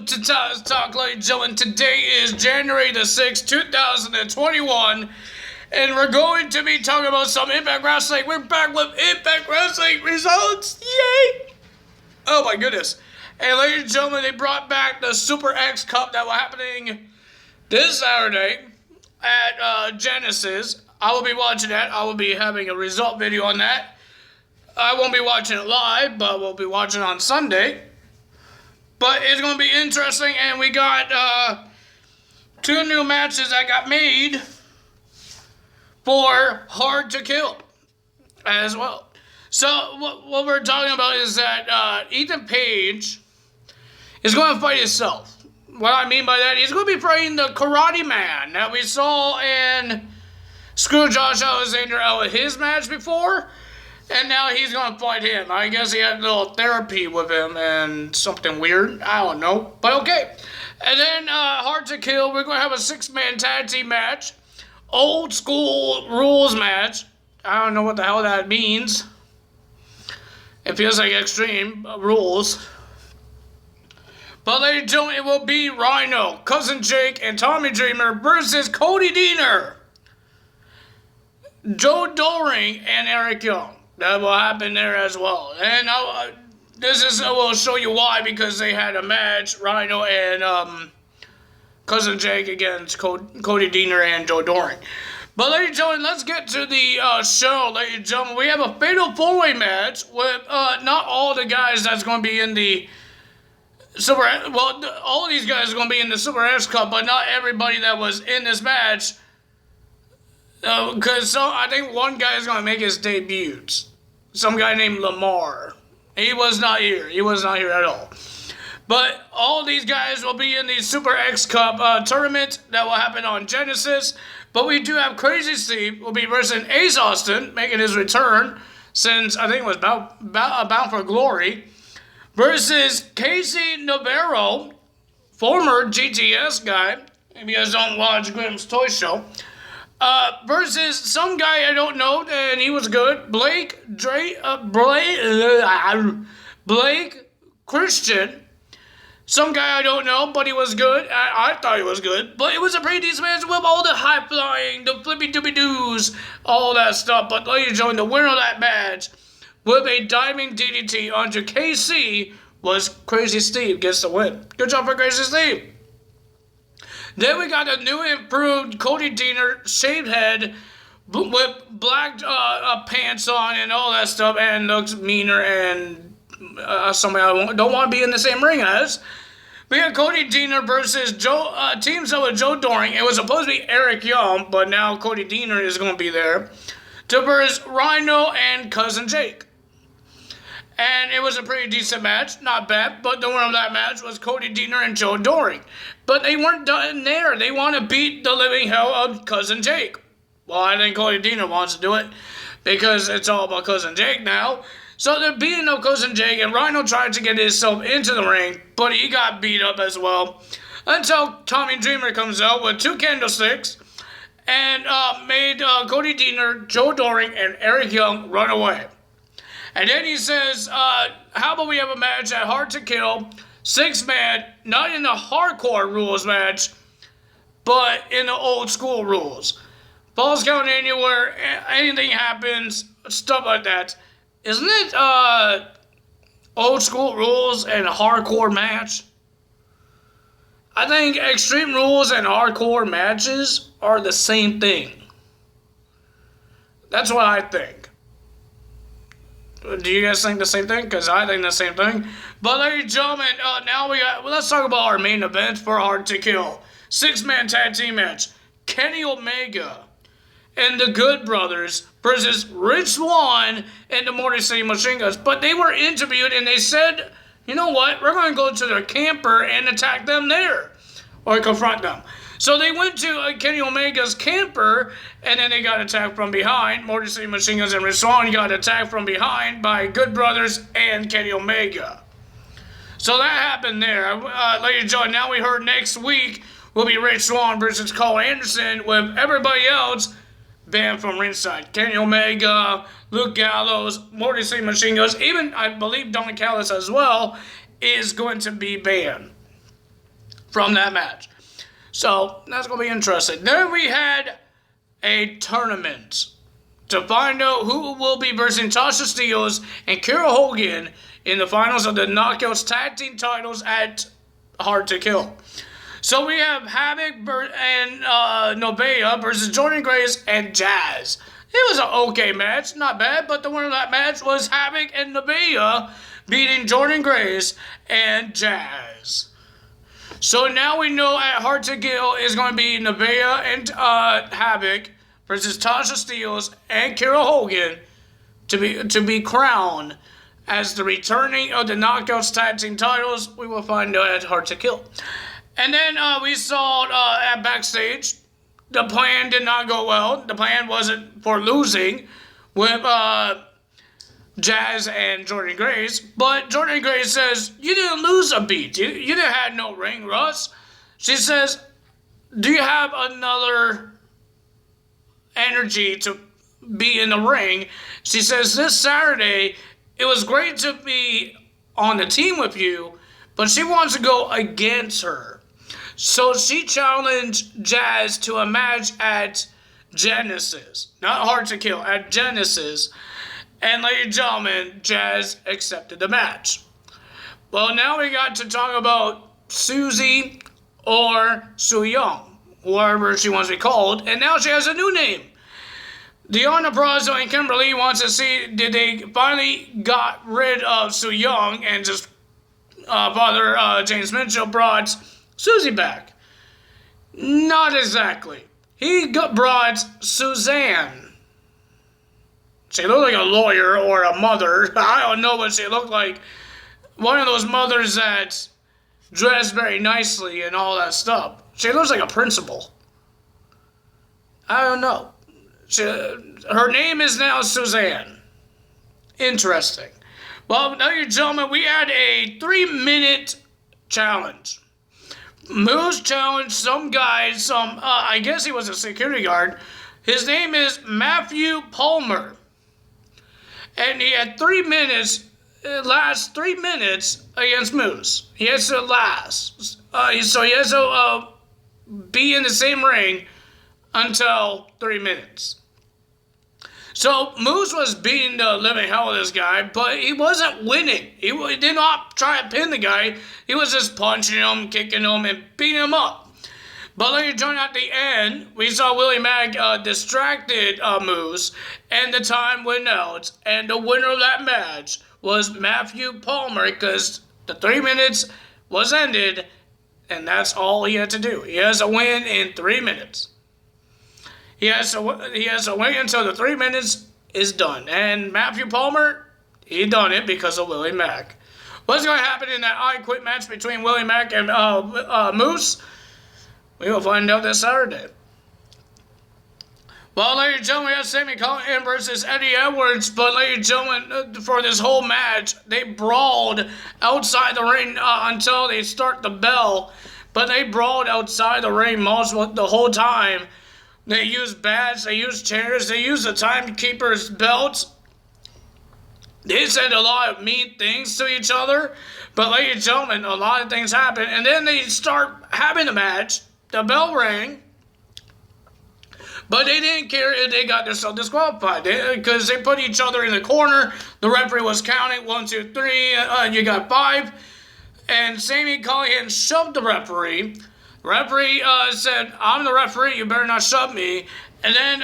To talk, ladies and gentlemen. Today is January the 6th, 2021, and we're going to be talking about some Impact Wrestling. We're back with Impact Wrestling results. Yay! Oh my goodness. And ladies and gentlemen, they brought back the Super X Cup that was happening this Saturday at Genesis. I will be watching that. I will be having a result video on that. I won't be watching it live, but we'll be watching it on Sunday. But it's going to be interesting, and we got two new matches that got made for Hard to Kill as well. So what we're talking about is that Ethan Page is going to fight himself. What I mean by that, he's going to be fighting the Karate Man that we saw in Screw Josh Alexander out of his match before. And now he's going to fight him. I guess he had a little therapy with him and something weird. I don't know. But okay. And then Hard to Kill, we're going to have a 6-man tag team match. Old school rules match. I don't know what the hell that means. It feels like Extreme Rules. But ladies and gentlemen, it will be Rhino, Cousin Jake, and Tommy Dreamer versus Cody Deaner, Joe Doring, and Eric Young. That will happen there as well. And will show you why, because they had a match, Rhino and Cousin Jake against Cody Deaner and Joe Doring. But ladies and gentlemen, let's get to the show, ladies and gentlemen. We have a fatal 4-way match with not all the guys that's going to be in the Super... Well, all of these guys are going to be in the Super X Cup, but not everybody that was in this match. Because I think one guy is going to make his debut. Some guy named Lamar. He was not here. He was not here at all. But all these guys will be in the Super X Cup tournament that will happen on Genesis. But we do have Crazy Steve will be versus Ace Austin, making his return since I think it was Bound for Glory, versus Casey Navarro, former GTS guy. If you guys don't watch Grimm's Toy Show. Versus some guy I don't know, and he was good. Blake Christian. Some guy I don't know, but he was good. I thought he was good. But it was a pretty decent match with all the high flying, the flippy doobie doos, all that stuff. But ladies and gentlemen, the winner of that match with a diving DDT onto KC was Crazy Steve. Gets the win. Good job for Crazy Steve. Then we got a new improved Cody Deaner, shaved head, with black pants on and all that stuff, and looks meaner and somebody I don't want to be in the same ring as. We got Cody Deaner versus teams up with Joe Doring. It was supposed to be Eric Young, but now Cody Deaner is going to be there to versus Rhino and Cousin Jake. And it was a pretty decent match, not bad, but the winner of that match was Cody Deaner and Joe Doring. But they weren't done there. They want to beat the living hell of Cousin Jake. Well, I think Cody Deaner wants to do it because it's all about Cousin Jake now. So they're beating up Cousin Jake, and Rhino tried to get himself into the ring, but he got beat up as well. Until Tommy Dreamer comes out with 2 candlesticks and made Cody Deaner, Joe Doring, and Eric Young run away. And then he says, how about we have a match at Hard to Kill, 6-man, not in the hardcore rules match, but in the old school rules. Falls count anywhere, anything happens, stuff like that. Isn't it old school rules and a hardcore match? I think Extreme Rules and hardcore matches are the same thing. That's what I think. Do you guys think the same thing? Because I think the same thing. But ladies and gentlemen, now let's talk about our main event for Hard to Kill. 6-man tag team match. Kenny Omega and the Good Brothers versus Rich Swann and the Motor City Machine Guns. But they were interviewed and they said, you know what? We're going to go to their camper and attack them there. Or confront them. So they went to Kenny Omega's camper, and then they got attacked from behind. Motor City Machine Guns and Rich Swann got attacked from behind by Good Brothers and Kenny Omega. So that happened there. Ladies and gentlemen, now we heard next week will be Rich Swann versus Carl Anderson with everybody else banned from ringside. Kenny Omega, Luke Gallows, Motor City Machine Guns, even I believe Don Callis as well is going to be banned. from that match. So that's going to be interesting. Then we had a tournament to find out who will be versing Tasha Steelz and Kiera Hogan in the finals of the Knockouts Tag Team titles at Hard to Kill. So we have Havoc and Nevaeh versus Jordynne Grace and Jazz. It was an okay match, not bad, but the winner of that match was Havoc and Nevaeh beating Jordynne Grace and Jazz. So now we know at Hard to Kill is going to be Nevaeh and Havoc versus Tasha Steelz and Kiera Hogan to be crowned as the returning of the Knockouts Tag Team titles. We will find out at Hard to Kill. And then we saw at backstage, the plan did not go well. The plan wasn't for losing with Jazz and Jordynne Grace. But Jordynne Grace says, you didn't lose a beat. You didn't have no ring rust. She says, do you have another energy to be in the ring? She says, this Saturday, it was great to be on the team with you, but she wants to go against her. So she challenged Jazz to a match at Genesis. Not Hard to Kill, at Genesis. And ladies and gentlemen, Jazz accepted the match. Well, now we got to talk about Susie or Su Yung, whoever she wants to be called. And now she has a new name. Deonna Purrazzo and Kimberly wants to see, did they finally got rid of Su Yung and just Father James Mitchell brought Susie back? Not exactly. He brought Suzanne. She looked like a lawyer or a mother. I don't know what she looked like. One of those mothers that dressed very nicely and all that stuff. She looks like a principal. I don't know. Her name is now Suzanne. Interesting. Well, ladies and gentlemen, we had a 3-minute challenge. Moose challenged some guy, I guess he was a security guard. His name is Matthew Palmer. And he had 3 minutes, last 3 minutes against Moose. He has to last. So he has to be in the same ring until 3 minutes. So Moose was beating the living hell of this guy, but he wasn't winning. He did not try to pin the guy. He was just punching him, kicking him, and beating him up. But later on at the end, we saw Willie Mack distracted Moose, and the time went out. And the winner of that match was Matthew Palmer, because the 3 minutes was ended, and that's all he had to do. He has to win in 3 minutes. He has to wait until the 3 minutes is done. And Matthew Palmer, he done it because of Willie Mack. What's going to happen in that I Quit match between Willie Mack and Moose? We will find out this Saturday. Well, ladies and gentlemen, we have Sami Callihan versus Eddie Edwards. But ladies and gentlemen, for this whole match, they brawled outside the ring until they start the bell. But they brawled outside the ring the whole time. They used bats, they used chairs, they used the timekeeper's belts. They said a lot of mean things to each other. But ladies and gentlemen, a lot of things happen. And then they start having a match. The bell rang. But they didn't care if they got themselves disqualified. Because they put each other in the corner. The referee was counting 1, 2, 3. You got 5. And Sami Callihan shoved the referee. The referee said, I'm the referee, you better not shove me. And then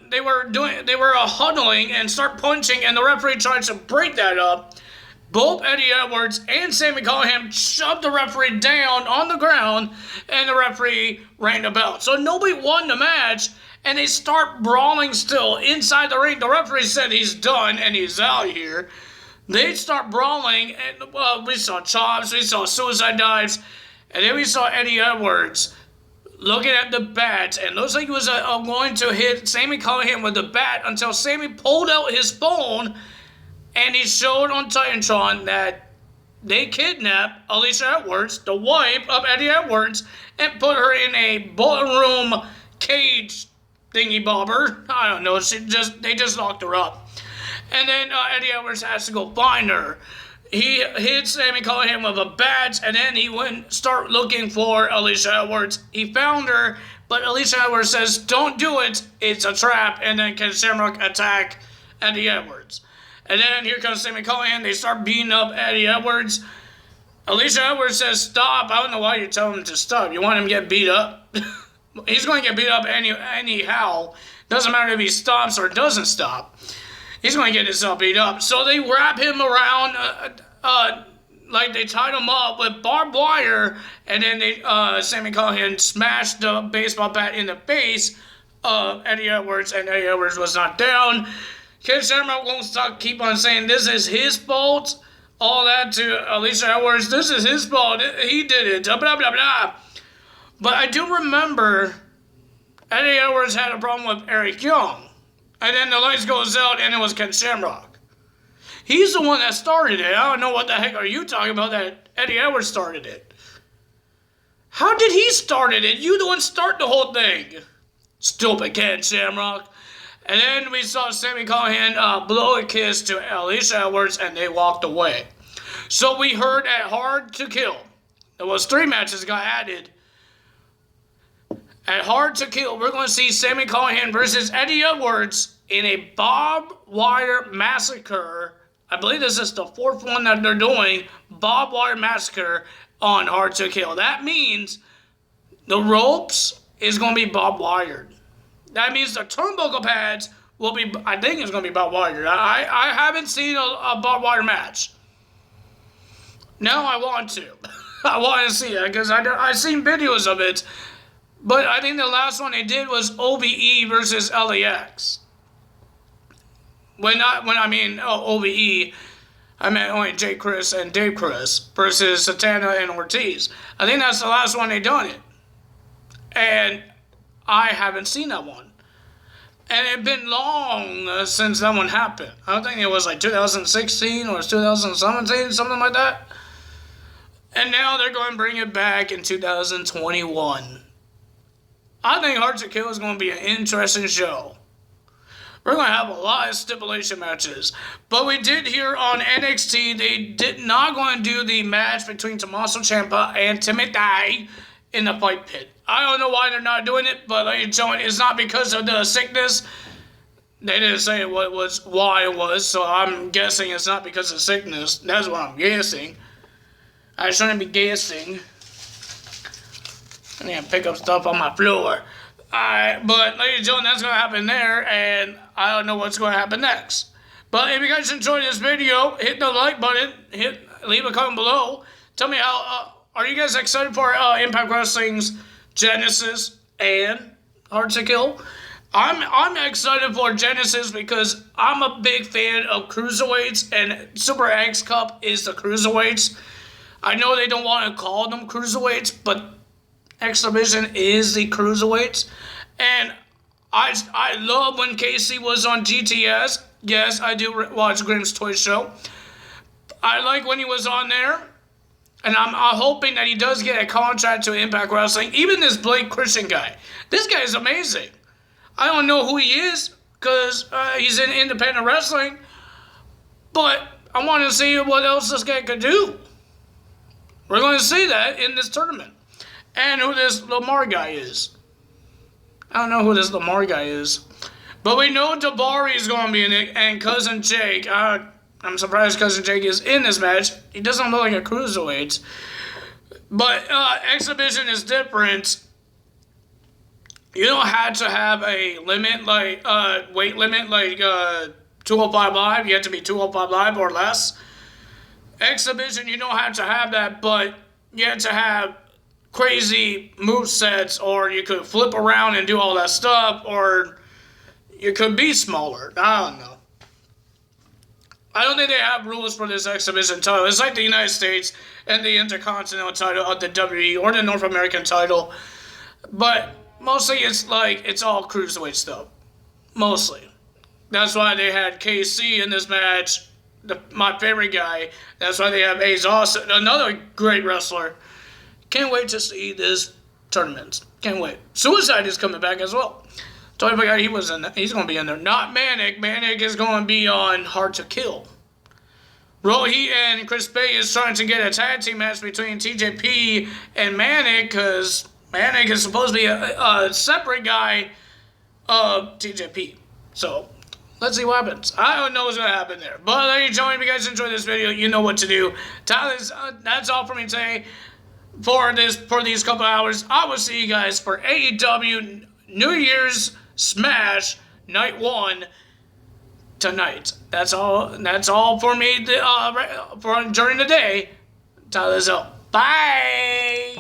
they were huddling and start punching, and the referee tried to break that up. Both Eddie Edwards and Sami Callihan shoved the referee down on the ground, and the referee rang the bell. So nobody won the match, and they start brawling still inside the ring. The referee said he's done and he's out here. They start brawling, and we saw chops, we saw suicide dives. And then we saw Eddie Edwards looking at the bat, and looks like he was going to hit Sami Callihan with the bat until Sami pulled out his phone, and he showed on Titantron that they kidnapped Alicia Edwards, the wife of Eddie Edwards, and put her in a ballroom cage thingy bobber. I don't know. They just locked her up, and then Eddie Edwards has to go find her. He hit Sami Callihan with a bat, and then he went start looking for Alicia Edwards. He found her, but Alicia Edwards says, "Don't do it, it's a trap," and then Ken Shamrock attack Eddie Edwards. And then here comes Sami Callihan. They start beating up Eddie Edwards. Alicia Edwards says, "Stop." I don't know why you're telling him to stop. You want him to get beat up? He's going to get beat up anyhow. Doesn't matter if he stops or doesn't stop. He's going to get himself beat up. So they wrap him around, like they tied him up with barbed wire, and then Sami Callihan smashed the baseball bat in the face of Eddie Edwards, and Eddie Edwards was not down. Ken Shamrock won't keep on saying this is his fault. All that to Alicia Edwards. This is his fault. He did it. Blah, blah, blah. But I do remember Eddie Edwards had a problem with Eric Young. And then the lights goes out, and it was Ken Shamrock. He's the one that started it. I don't know what the heck are you talking about that Eddie Edwards started it. How did he start it? You the one start the whole thing. Stupid Ken Shamrock. And then we saw Sami Callihan blow a kiss to Alicia Edwards, and they walked away. So we heard at Hard to Kill. There was 3 matches got added. At Hard to Kill, we're going to see Sami Callihan versus Eddie Edwards in a barbed wire massacre. I believe this is the 4th one that they're doing. Barbed wire massacre on Hard to Kill. That means the ropes is going to be barbed wired. That means the turnbuckle pads will be, I think it's going to be barbed wired. I haven't seen a barbed wire match. Now I want to. I want to see it because I've seen videos of it. But I think the last one they did was OVE versus LAX. When I mean OVE, I meant only Jay Chris and Dave Chris versus Santana and Ortiz. I think that's the last one they done it. And I haven't seen that one. And it's been long since that one happened. I don't think it was like 2016 or 2017, something like that. And now they're going to bring it back in 2021. I think Hard to Kill is going to be an interesting show. We're going to have a lot of stipulation matches. But we did hear on NXT, they did not going to do the match between Tommaso Ciampa and Timothy in the fight pit. I don't know why they're not doing it, but it's not because of the sickness. They didn't say why it was, so I'm guessing it's not because of sickness. That's what I'm guessing. I shouldn't be guessing. I need to pick up stuff on my floor. But ladies and gentlemen, that's going to happen there, and I don't know what's going to happen next. But if you guys enjoyed this video, hit the like button, leave a comment below. Tell me how, are you guys excited for Impact Wrestling's Genesis and Hard to Kill? I'm excited for Genesis because I'm a big fan of cruiserweights, and Super X Cup is the cruiserweights. I know they don't want to call them cruiserweights, but X Division is the cruiserweights. And I love when Casey was on GTS. Yes, I do watch Grimm's Toy Show. I like when he was on there. And I'm hoping that he does get a contract to Impact Wrestling. Even this Blake Christian guy. This guy is amazing. I don't know who he is because he's in independent wrestling. But I want to see what else this guy could do. We're going to see that in this tournament. And who this Lamar guy is. I don't know who this Lamar guy is. But we know Dabari is going to be in it. And Cousin Jake. I'm surprised Cousin Jake is in this match. He doesn't look like a cruiserweight. But Exhibition is different. You don't have to have a limit, like weight limit, like 205 Live. You have to be 205 Live or less. Exhibition, you don't have to have that, but you have to have crazy movesets, or you could flip around and do all that stuff, or you could be smaller. I don't know. I don't think they have rules for this Exhibition title. It's like the United States and the Intercontinental title of the WWE or the North American title. But mostly it's all cruiserweight stuff. Mostly. That's why they had KC in this match. My favorite guy. That's why they have Ace Austin, another great wrestler. Can't wait to see this tournament. Can't wait. Suicide is coming back as well. Totally forgot he's going to be in there. Not Manic. Manic is going to be on Hard to Kill. Rohit and Chris Bay is trying to get a tag team match between TJP and Manic, because Manic is supposed to be a separate guy of TJP. So, let's see what happens. I don't know what's going to happen there. But ladies and gentlemen, if you guys enjoyed this video, you know what to do. That's all for me today. For these couple hours, I will see you guys for AEW New Year's Smash Night 1 tonight. That's all for me during the day. Tyler's up. Bye!